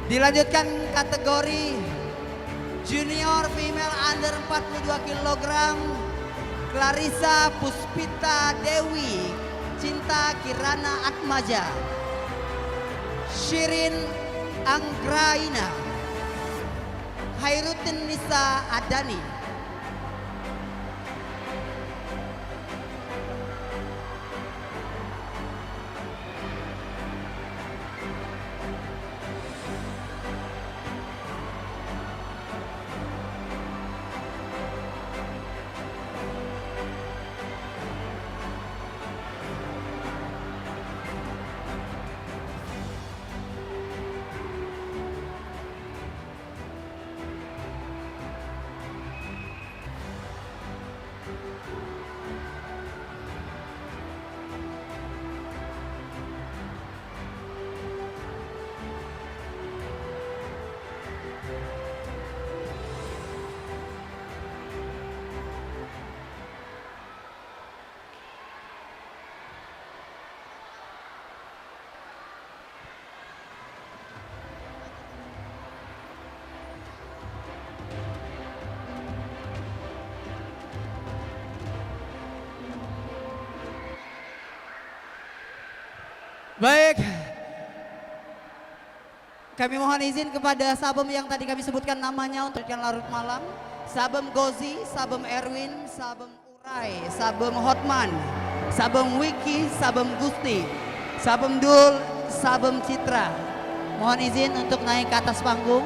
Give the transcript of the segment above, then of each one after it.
Dilanjutkan kategori junior female under 42 kg, Clarissa Puspita Dewi Cinta Kirana Atmaja, Shirin Anggraina, Hairutin Nisa Adani. Baik, kami mohon izin kepada Sabem yang tadi kami sebutkan namanya untuk yang larut malam. Sabem Gozi, Sabem Erwin, Sabem Urai, Sabem Hotman, Sabem Wiki, Sabem Gusti, Sabem Dul, Sabem Citra. Mohon izin untuk naik ke atas panggung.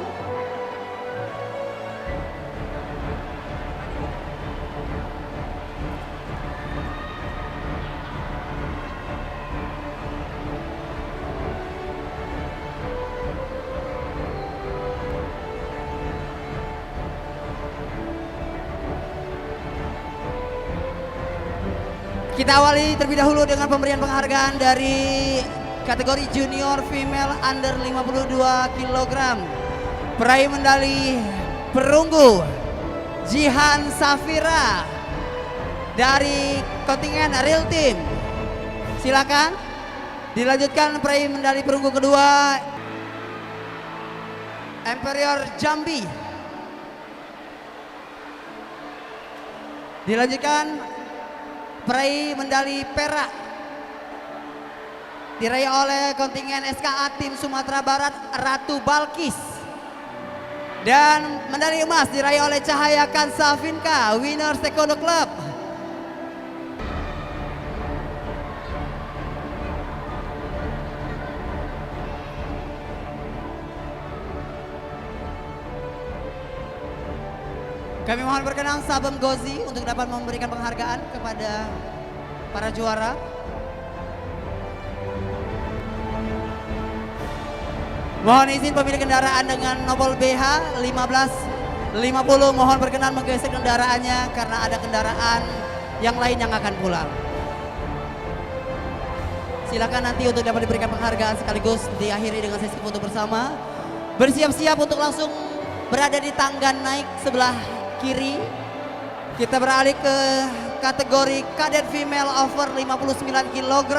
Kita awali terlebih dahulu dengan pemberian penghargaan dari kategori junior female under 52 kg. Peraih medali perunggu Jihan Safira dari kontingen Real Team. Silakan. Dilanjutkan peraih medali perunggu kedua Imperial Jambi. Dilanjutkan peraih medali perak diraih oleh kontingen SKA Tim Sumatera Barat Ratu Balkis, dan medali emas diraih oleh Cahaya Kansa Vinka Winners Taekwondo Club. Kami mohon berkenan Sabem Gozi untuk dapat memberikan penghargaan kepada para juara. Mohon izin pemilik kendaraan dengan nomor BH 1550 mohon berkenan menggeser kendaraannya karena ada kendaraan yang lain yang akan pulang. Silakan nanti untuk dapat diberikan penghargaan sekaligus diakhiri dengan sesi foto bersama. Bersiap-siap untuk langsung berada di tangga naik sebelah kiri. Kita beralih ke kategori kadet female over 59 kg.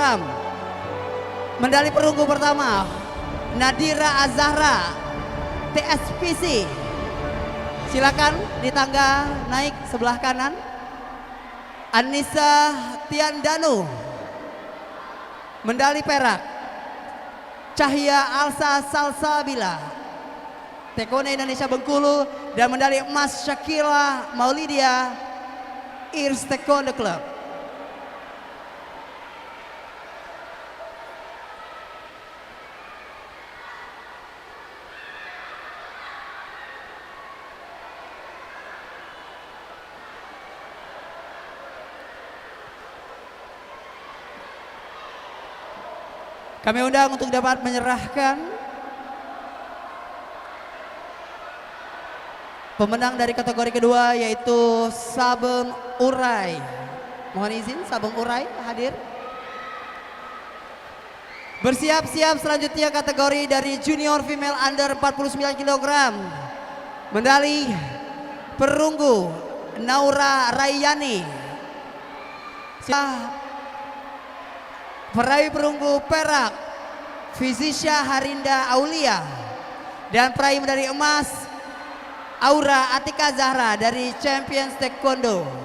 Medali perunggu pertama Nadira Azahra TSPC. Silakan di tangga naik sebelah kanan. Anissa Tiandanu. Medali perak Cahya Alsa Salsabila Taekwondo Indonesia Bengkulu, dan medali emas Shakila Maulidia Irs Taekwondo Club. Kami undang untuk dapat menyerahkan pemenang dari kategori kedua yaitu Sabem Urai. Mohon izin Sabem Urai hadir. Bersiap-siap selanjutnya kategori dari junior female under 49 kg. Medali perunggu Naura Rayani. Peraih perunggu perak Fizisha Harinda Aulia. Dan peraih medali emas Aura Atika Zahra dari Champions Taekwondo.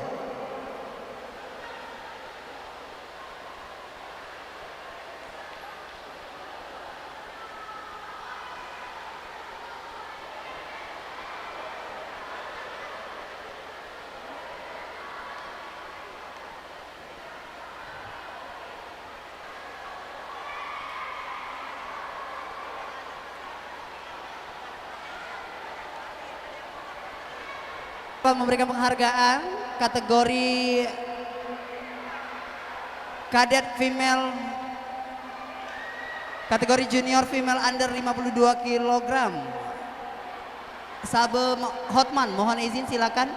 Memberikan penghargaan kategori kadet female, kategori junior female under 52 kg. Sabe Hotman, mohon izin silakan.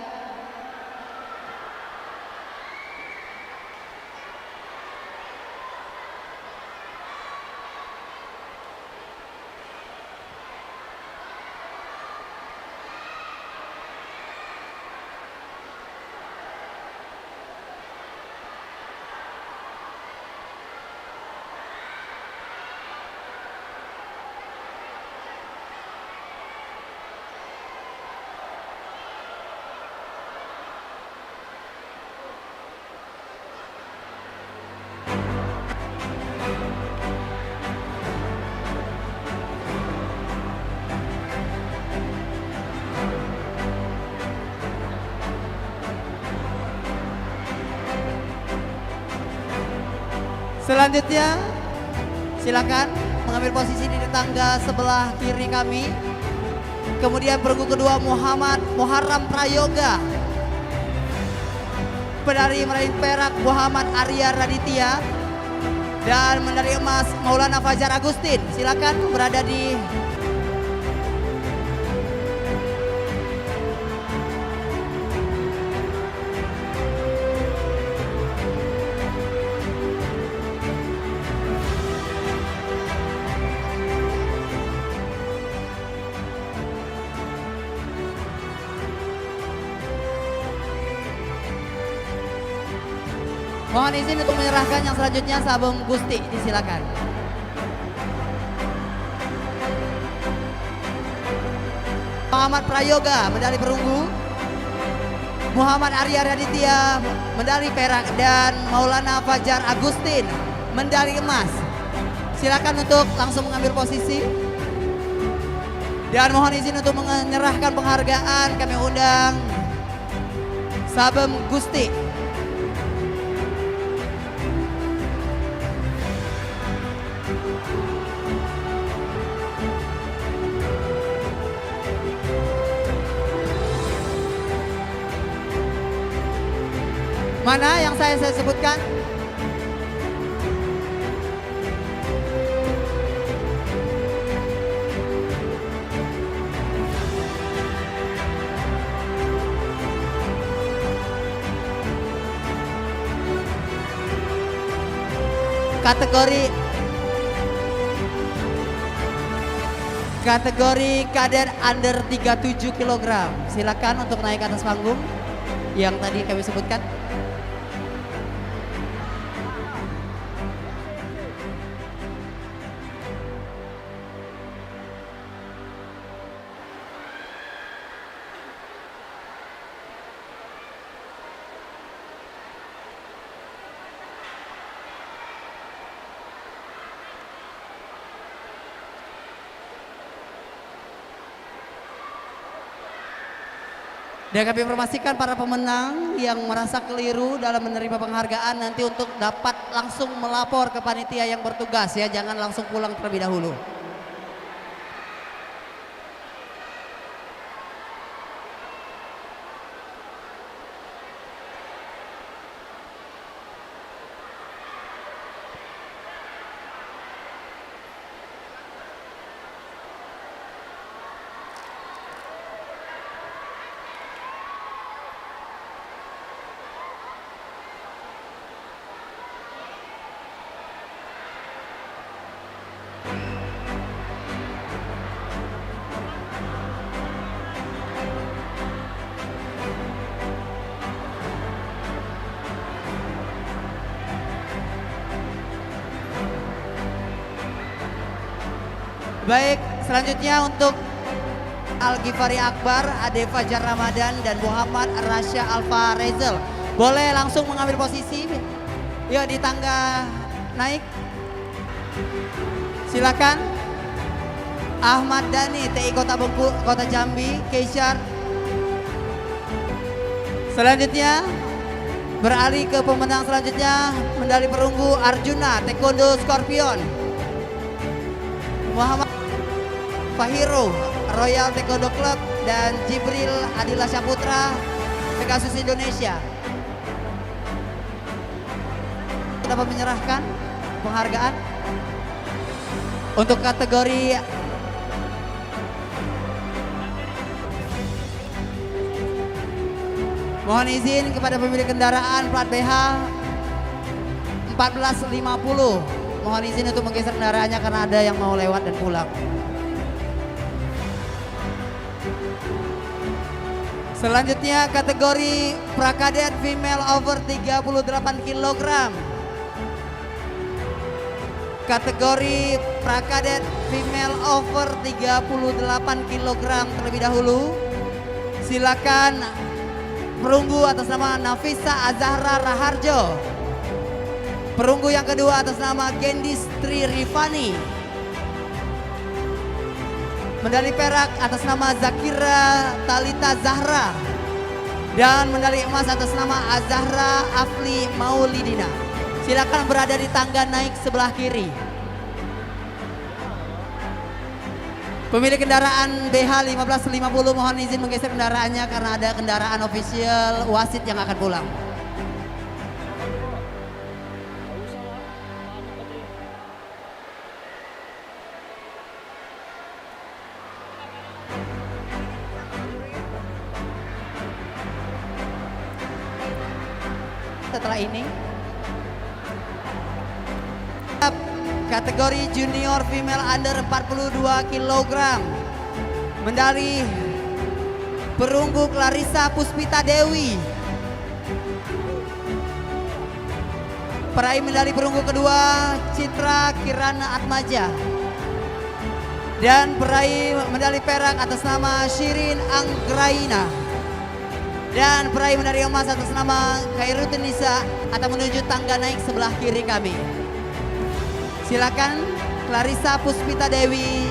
Selanjutnya silakan mengambil posisi di tangga sebelah kiri kami. Kemudian perunggu kedua Muhammad Muharram Prayoga. Medali meraih perak Muhammad Arya Raditya. Dan medali emas Maulana Fajar Agustin. Silakan berada di mohon izin untuk menyerahkan yang selanjutnya Sabung Gusti, disilakan. Muhammad Prayoga, medali perunggu. Muhammad Arya Raditya, medali perak. Dan Maulana Fajar Agustin, medali emas. Silakan untuk langsung mengambil posisi. Dan mohon izin untuk menyerahkan penghargaan, kami undang Sabung Gusti. Mana yang saya sebutkan? Kategori kadet under 37 kg. Silakan untuk naik ke atas panggung yang tadi kami sebutkan. Dan kami informasikan para pemenang yang merasa keliru dalam menerima penghargaan nanti untuk dapat langsung melapor ke panitia yang bertugas ya, jangan langsung pulang terlebih dahulu. Baik, selanjutnya untuk Al-Ghifari Akbar, Ade Fajar Ramadan, dan Muhammad Rasya Alfa Rezel. Boleh langsung mengambil posisi. Yuk di tangga naik. Silakan. Ahmad Dhani, TI Kota Bengkulu, Kota Jambi, Keisyar. Selanjutnya beralih ke pemenang selanjutnya, medali perunggu Arjuna, Taekwondo Scorpion. Muhammad Fahiro, Royal Taekwondo Club, dan Jibril Adila Saputra, Pegasus Indonesia. Dapat menyerahkan penghargaan untuk kategori mohon izin kepada pemilik kendaraan plat BH 1450. Mohon izin untuk menggeser kendaraannya karena ada yang mau lewat dan pulang. Selanjutnya kategori prakadet female over 38 kg. Kategori prakadet female over 38 kg terlebih dahulu. Silakan perunggu atas nama Nafisa Azahra Raharjo. Perunggu yang kedua atas nama Gendis Tri Rifani. Medali perak atas nama Zakira Talita Zahra. Dan medali emas atas nama Azahra Afli Maulidina. Silakan berada di tangga naik sebelah kiri. Pemilik kendaraan BH 1550 mohon izin menggeser kendaraannya karena ada kendaraan official wasit yang akan pulang. Setelah ini kategori junior female under 42 kg. Medali perunggu Clarissa Puspita Dewi. Peraih medali perunggu kedua Citra Kirana Atmaja. Dan peraih medali perak atas nama Shirin Anggraina. Dan peraih medali emas atas nama Khairutin Nisa akan menuju tangga naik sebelah kiri kami. Silakan Clarissa Puspita Dewi,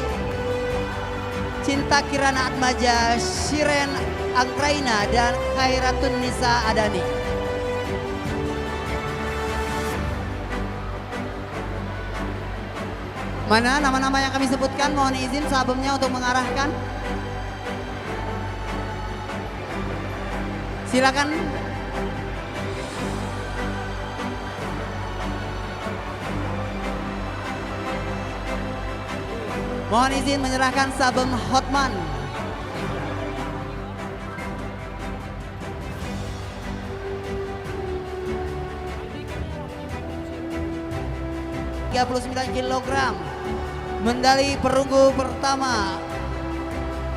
Cinta Kirana Atmaja, Shiren Anggraina, dan Khairatun Nisa Adani. Mana nama-nama yang kami sebutkan? Mohon izin sahabatnya untuk mengarahkan. Silakan. Mohon izin menyerahkan Sabem Hotman. (39 kg). Medali perunggu pertama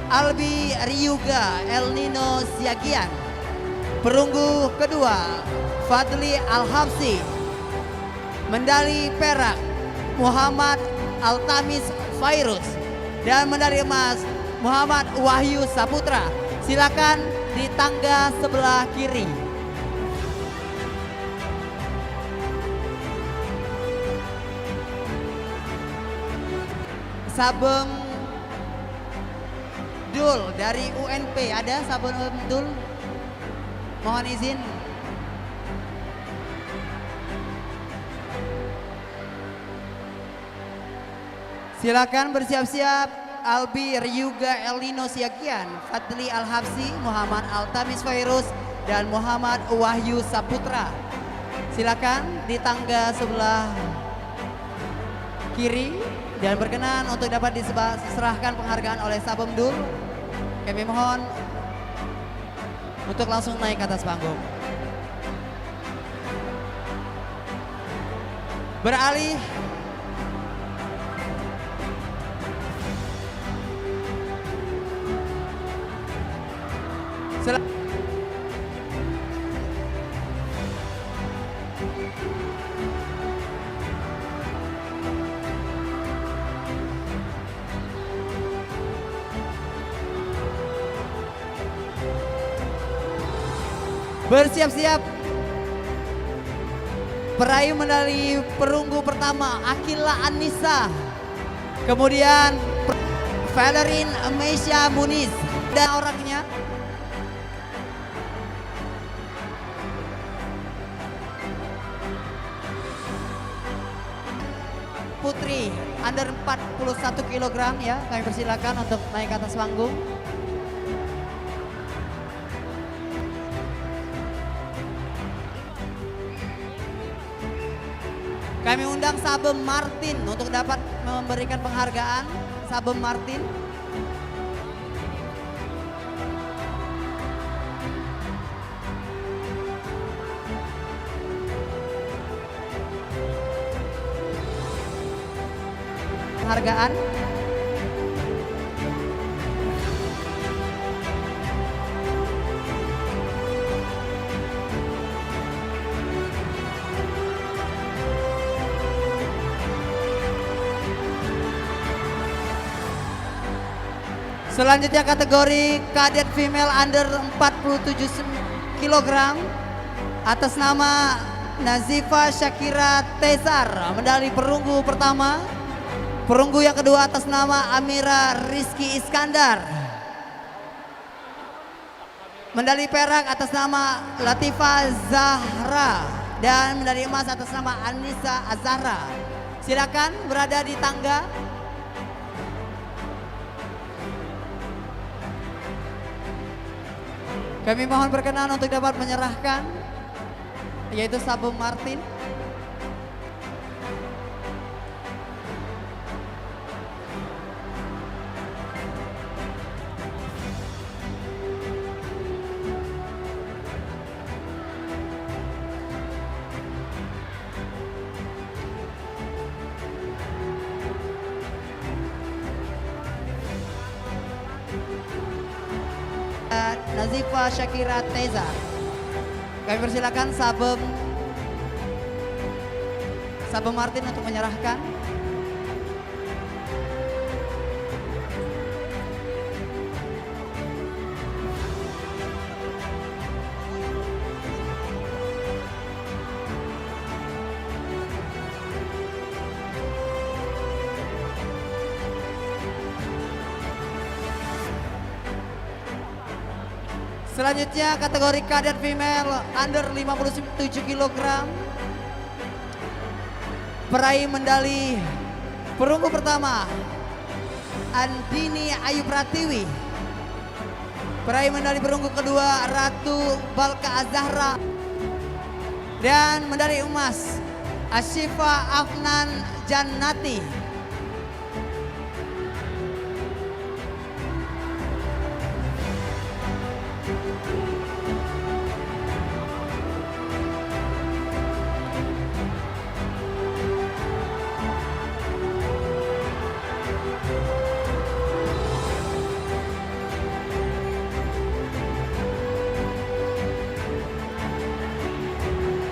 Albi Ryuga El Nino Siagian. Perunggu kedua Fadli Al-Habsi. Medali perak Muhammad Altamis Fairuz. Dan medali emas Muhammad Wahyu Saputra. Silakan di tangga sebelah kiri. Sabem Dul dari UNP, ada Sabem Dul? Mohon izin. Silakan bersiap-siap Albi Ryuga Elino Siagian, Fadli Al-Habsi, Muhammad Altamis Fairuz, dan Muhammad Wahyu Saputra. Silakan di tangga sebelah kiri dan berkenan untuk dapat diserahkan penghargaan oleh Sabem Dul. Kami mohon untuk langsung naik ke atas panggung. Beralih Bersiap-siap peraih medali perunggu pertama Akila Anissa. Kemudian Valerin Meisha Muniz dan orangnya. Putri under 41 kg ya, kami persilakan untuk naik ke atas panggung. Kami undang Sabem Martin untuk dapat memberikan penghargaan. Sabem Martin. Penghargaan. Selanjutnya kategori kadet female under 47 kg atas nama Nazifa Syakira Tezar, medali perunggu pertama. Perunggu yang kedua atas nama Amira Rizky Iskandar, medali perak atas nama Latifa Zahra, dan medali emas atas nama Anissa Azhara. Silakan berada di tangga. Kami mohon berkenan untuk dapat menyerahkan, yaitu Sabem Martin. Nazifa Syakira Tezar. Kami persilakan Sabem Martin untuk menyerahkan. Selanjutnya kategori kadet female under 57 kg. Peraih medali perunggu pertama Andini Ayu Pratiwi. Peraih medali perunggu kedua Ratu Balka Azhara. Dan medali emas Ashifa Afnan Jannati.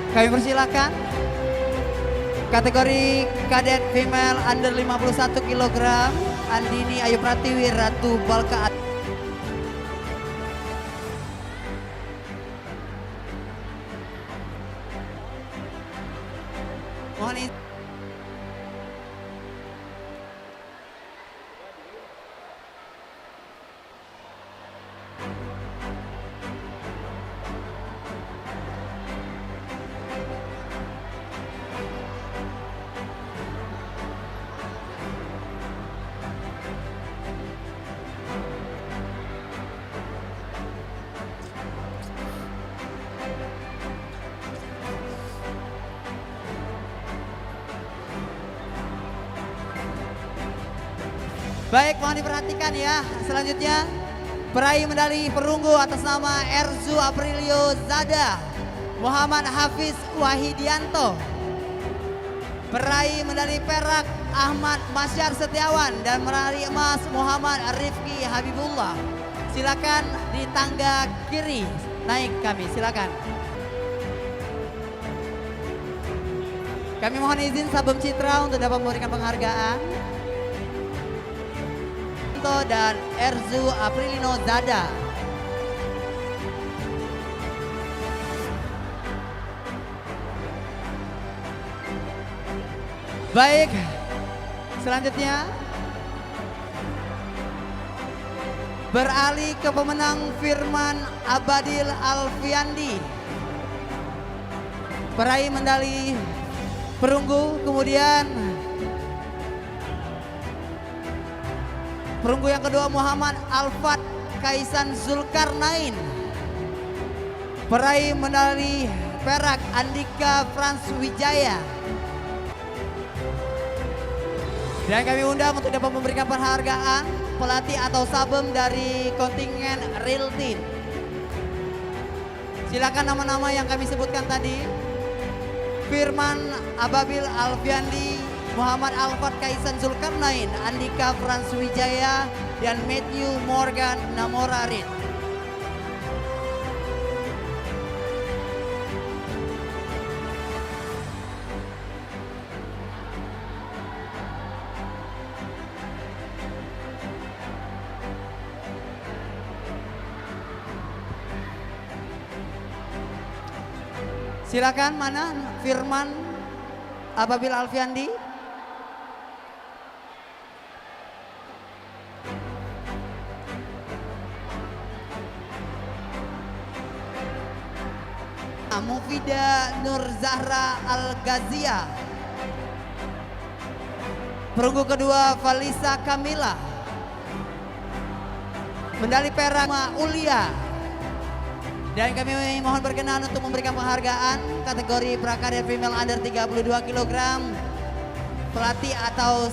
Kami persilakan kategori kadet female under 51 kg Andini Ayu Pratiwi Ratu Balka. Mohon izin. Baik, mohon diperhatikan ya. Selanjutnya peraih medali perunggu atas nama Erzu Aprilio Zada, Muhammad Hafiz Wahidianto. Peraih medali perak Ahmad Masyar Setiawan dan medali emas Muhammad Rifki Habibullah. Silakan di tangga kiri naik kami, silakan. Kami mohon izin Sabem Citra untuk dapat memberikan penghargaan. Dan Erzu Aprilino Zada. Baik, selanjutnya beralih ke pemenang Firman Abadil Alfiandi, peraih medali perunggu. Kemudian perunggu yang kedua Muhammad Alfat Kaisan Zulkarnain, peraih medali perak Andika Frans Wijaya. Dan kami undang untuk dapat memberikan penghargaan pelatih atau sabem dari kontingen Real Team. Silakan nama-nama yang kami sebutkan tadi. Firman Ababil Alfiandi, Muhammad Alfat Kaisan Zulkarnain, Andika Frans Wijaya, dan Matthew Morgan Namorarit. Silakan, mana Firman Ababil Alfiandi? Mufida Nur Zahra Al-Ghazia. Perunggu kedua Valisa Kamila. Medali perak Ulia. Dan kami mohon berkenan untuk memberikan penghargaan kategori prakarya female under 32 kg pelatih atau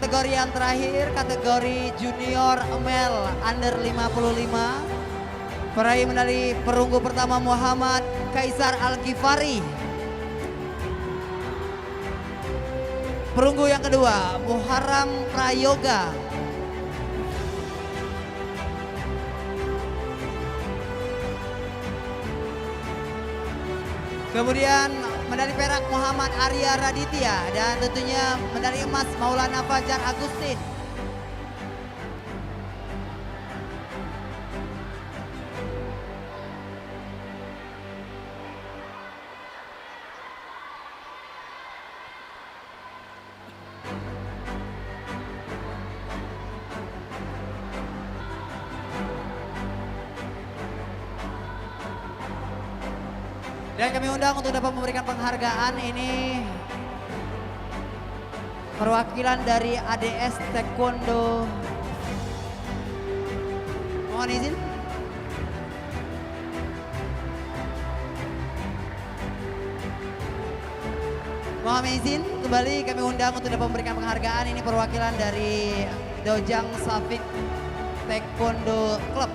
kategori yang terakhir, kategori junior male under 55. Peraih medali perunggu pertama Muhammad Kaisar Al-Ghifari. Perunggu yang kedua Muharram Prayoga. Kemudian medali perak Muhammad Arya Raditya, dan tentunya medali emas Maulana Fajar Agustin. Dan kami undang untuk dapat memberikan penghargaan ini perwakilan dari ADS Taekwondo. Mohon izin. Mohon izin kembali kami undang untuk dapat memberikan penghargaan ini perwakilan dari Dojang Safik Taekwondo Club.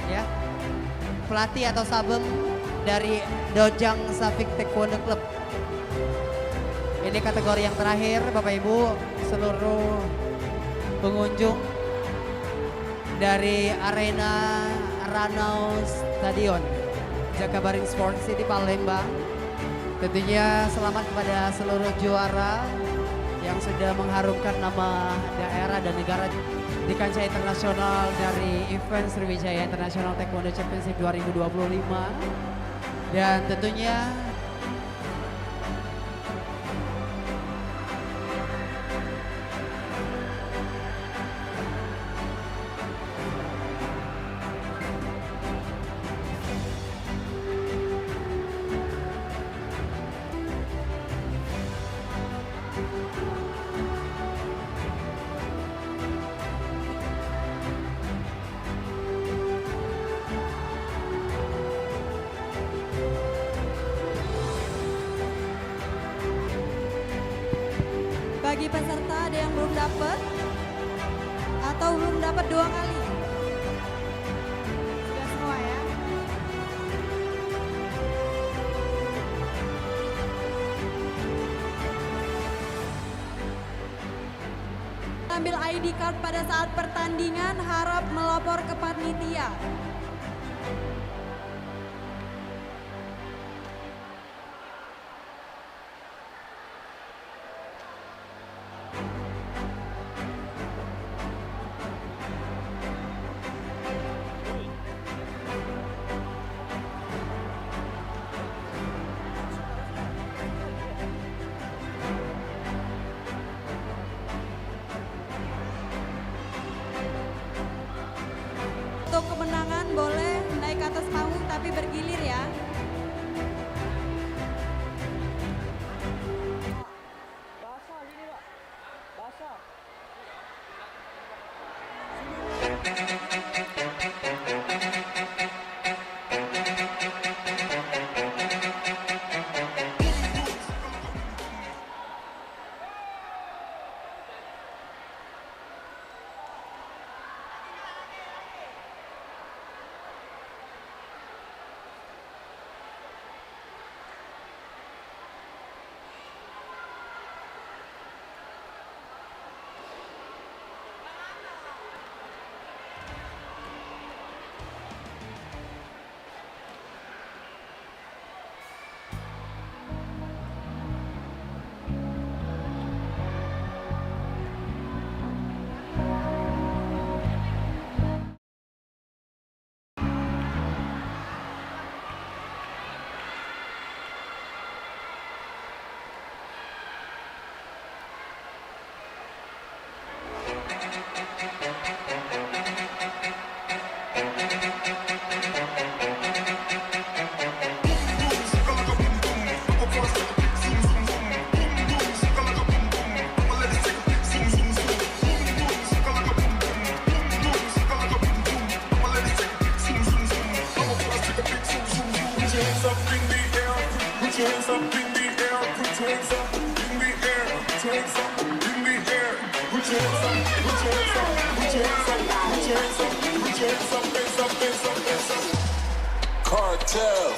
Ya. Pelatih atau sabem dari Dojang Safik Taekwondo Club. Ini kategori yang terakhir Bapak Ibu, seluruh pengunjung dari arena Ranau Stadion Jakabaring Sport City Palembang. Tentunya selamat kepada seluruh juara yang sudah mengharumkan nama daerah dan negara di kancah internasional dari event Sriwijaya International Taekwondo Championship 2025. Dan tentunya Bagi peserta ada yang belum dapat atau belum dapat 2 kali? Sudah semua ya? Ambil ID card pada saat pertandingan, harap melapor ke panitia. Untuk kemenangan boleh naik ke atas panggung tapi bergilir ya. Basah sini Pak, basah. Cartel.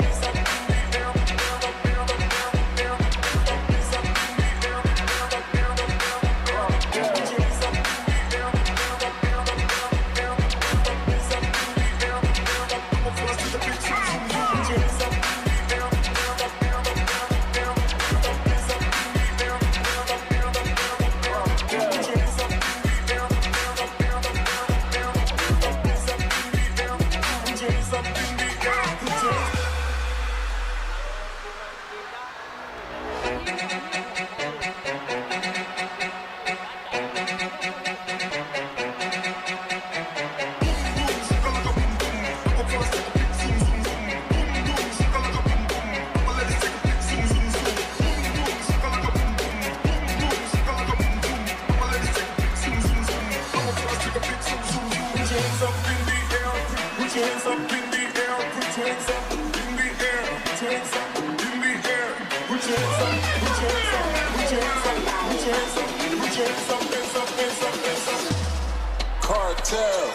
Cartel.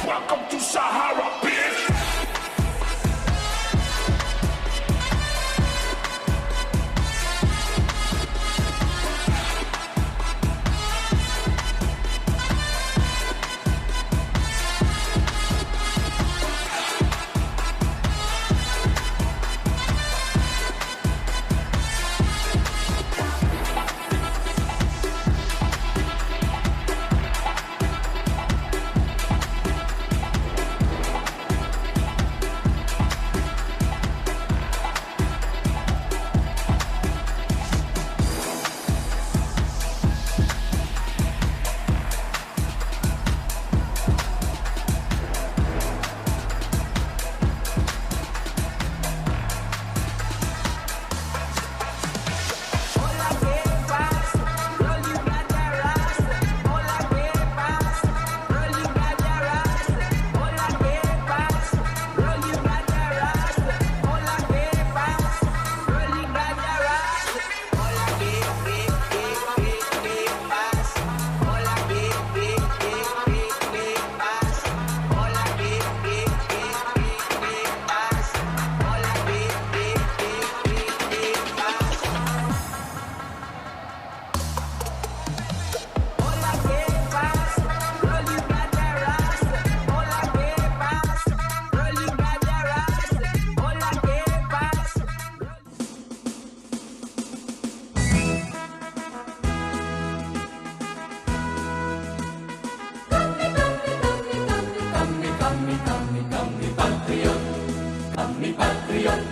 Welcome to Sahara, bitch. Kami patriot,